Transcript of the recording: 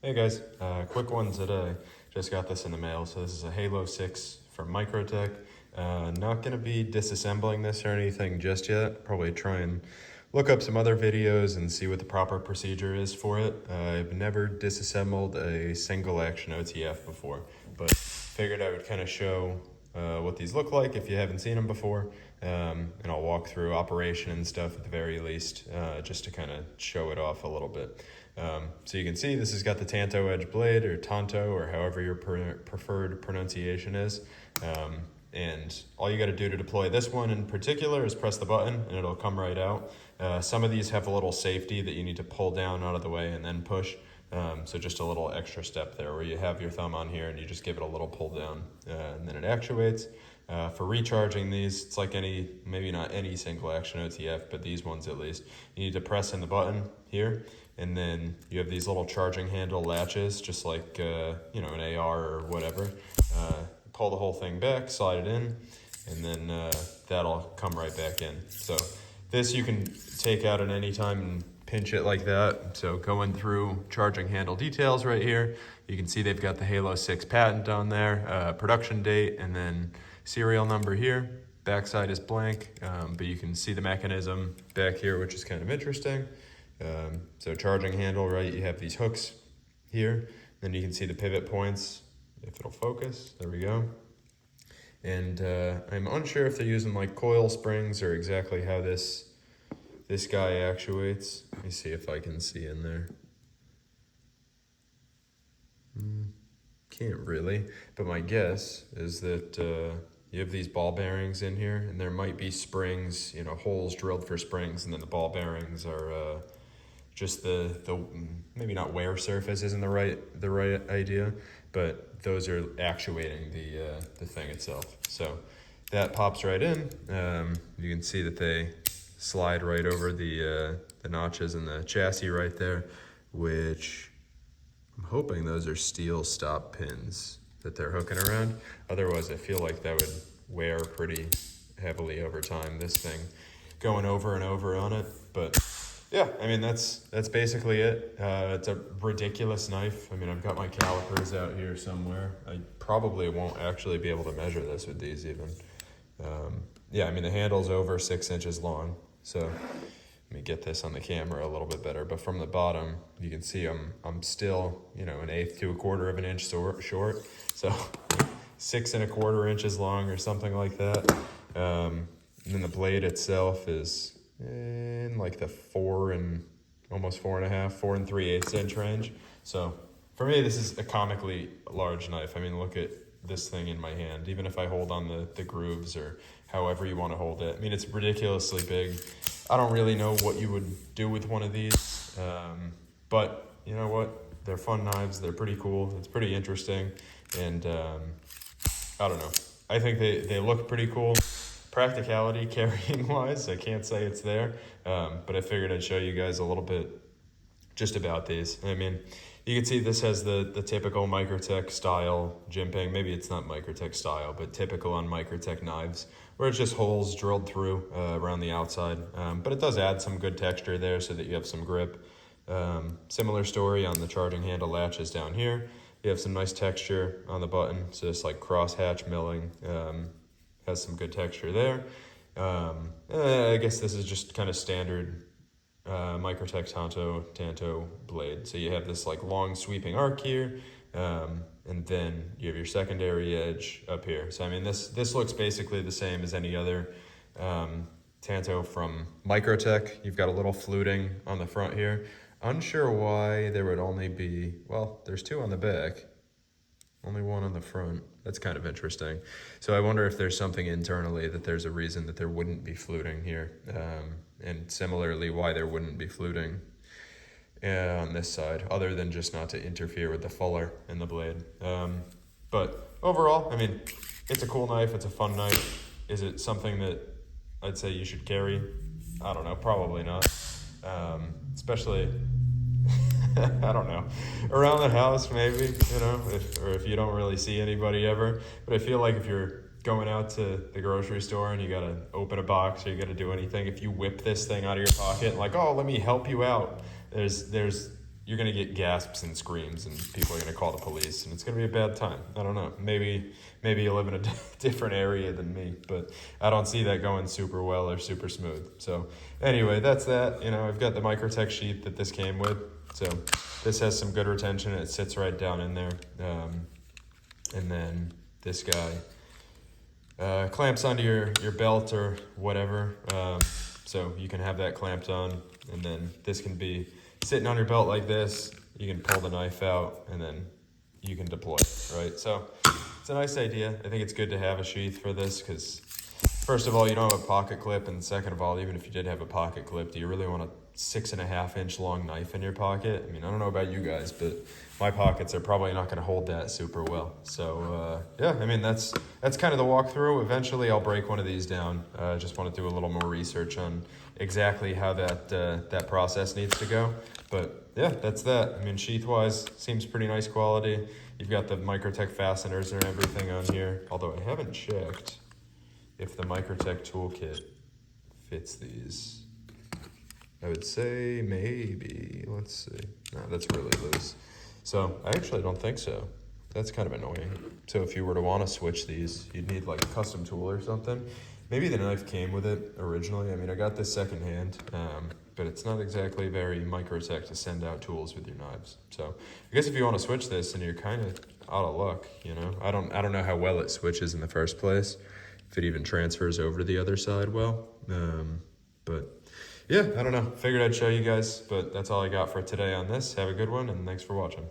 Hey guys, quick one today. Just got this in the mail. So this is a Halo 6 from Microtech. Not going to be disassembling this or anything just yet. Probably try and look up some other videos and see what the proper procedure is for it. I've never disassembled a single action OTF before, but figured I would kind of show what these look like if you haven't seen them before. And I'll walk through operation and stuff at the very least, just to kind of show it off a little bit. So you can see this has got the Tanto edge blade, or Tanto, or however your preferred pronunciation is. And all you got to do to deploy this one in particular is press the button and it'll come right out. Some of these have a little safety that you need to pull down out of the way and then push. So just a little extra step there where you have your thumb on here and you just give it a little pull down, and then it actuates. For recharging these, it's like maybe not any single action OTF, but these ones at least. You need to press in the button here, and then you have these little charging handle latches, just like an AR or whatever. Pull the whole thing back, slide it in, and then that'll come right back in. So this you can take out at any time and pinch it like that. So going through charging handle details right here, you can see they've got the Halo 6 patent on there, production date, and then serial number here. Backside is blank, but you can see the mechanism back here, which is kind of interesting. So charging handle, right, you have these hooks here. Then you can see the pivot points, if it'll focus. There we go. And I'm unsure if they're using like coil springs or exactly how this guy actuates. Let me see if I can see in there. Can't really, but my guess is that you have these ball bearings in here, and there might be springs, holes drilled for springs, and then the ball bearings are just the maybe not wear surface isn't the right idea, but those are actuating the thing itself. So that pops right in. You can see that they slide right over the notches in the chassis right there, which I'm hoping those are steel stop pins that they're hooking around. Otherwise, I feel like that would wear pretty heavily over time, this thing going over and over on it. But yeah, I mean, that's basically it. It's a ridiculous knife. I mean, I've got my calipers out here somewhere. I probably won't actually be able to measure this with these even. Yeah, I mean, the handle's over 6 inches long. So let me get this on the camera a little bit better. But from the bottom, you can see I'm still, 1/8 to 1/4 of an inch short. So 6 1/4 inches long or something like that. And then the blade itself is in like the 4 and almost 4.5, 4 3/8 inch range. So for me, this is a comically large knife. I mean, look at this thing in my hand. Even if I hold on the grooves or however you want to hold it, I mean, it's ridiculously big. I don't really know what you would do with one of these, but you know what? They're fun knives. They're pretty cool. It's pretty interesting, and I don't know. I think they look pretty cool. Practicality, carrying wise, I can't say it's there, but I figured I'd show you guys a little bit just about these. I mean, you can see this has the typical Microtech style jimping. Maybe it's not Microtech style, but typical on Microtech knives, where it's just holes drilled through around the outside. But it does add some good texture there so that you have some grip. Similar story on the charging handle latches down here. You have some nice texture on the button, so it's like cross-hatch milling. Has some good texture there. I guess this is just kind of standard Microtech Tanto blade. So you have this like long sweeping arc here, and then you have your secondary edge up here. So I mean, this looks basically the same as any other Tanto from Microtech. You've got a little fluting on the front here. Unsure why there would only be, well, there's 2 on the back, only 1 on the front. That's kind of interesting. So I wonder if there's something internally that there's a reason that there wouldn't be fluting here. And similarly, why there wouldn't be fluting on this side, other than just not to interfere with the fuller in the blade. But overall, I mean, it's a cool knife. It's a fun knife. Is it something that I'd say you should carry? I don't know. Probably not. Especially, I don't know, around the house maybe, if you don't really see anybody ever. But I feel like if you're going out to the grocery store and you gotta open a box or you gotta do anything, if you whip this thing out of your pocket, like, oh, let me help you out, there's you're gonna get gasps and screams, and people are gonna call the police, and it's gonna be a bad time. I don't know. Maybe you live in a different area than me, but I don't see that going super well or super smooth. So anyway, that's that. You know, I've got the Microtech sheath that this came with. So this has some good retention. It sits right down in there. And then this guy clamps onto your belt or whatever. So you can have that clamped on, and then this can be sitting on your belt like this. You can pull the knife out, and then you can deploy, right? So it's a nice idea. I think it's good to have a sheath for this because, first of all, you don't have a pocket clip, and second of all, even if you did have a pocket clip, do you really want a 6.5-inch long knife in your pocket? I mean, I don't know about you guys, but my pockets are probably not going to hold that super well. So yeah, I mean, that's kind of the walkthrough. Eventually I'll break one of these down. I just want to do a little more research on exactly how that process needs to go. But yeah, that's that. I mean, sheath wise, seems pretty nice quality. You've got the Microtech fasteners and everything on here, although I haven't checked if the Microtech toolkit fits these. I would say maybe. Let's see. No, that's really loose. So I actually don't think so. That's kind of annoying. So if you were to want to switch these, you'd need like a custom tool or something. Maybe the knife came with it originally. I mean, I got this secondhand, but it's not exactly very Microtech to send out tools with your knives. So I guess if you want to switch this, and you're kind of out of luck, you know. I don't know how well it switches in the first place, if it even transfers over to the other side well. But yeah, I don't know. Figured I'd show you guys, but that's all I got for today on this. Have a good one, and thanks for watching.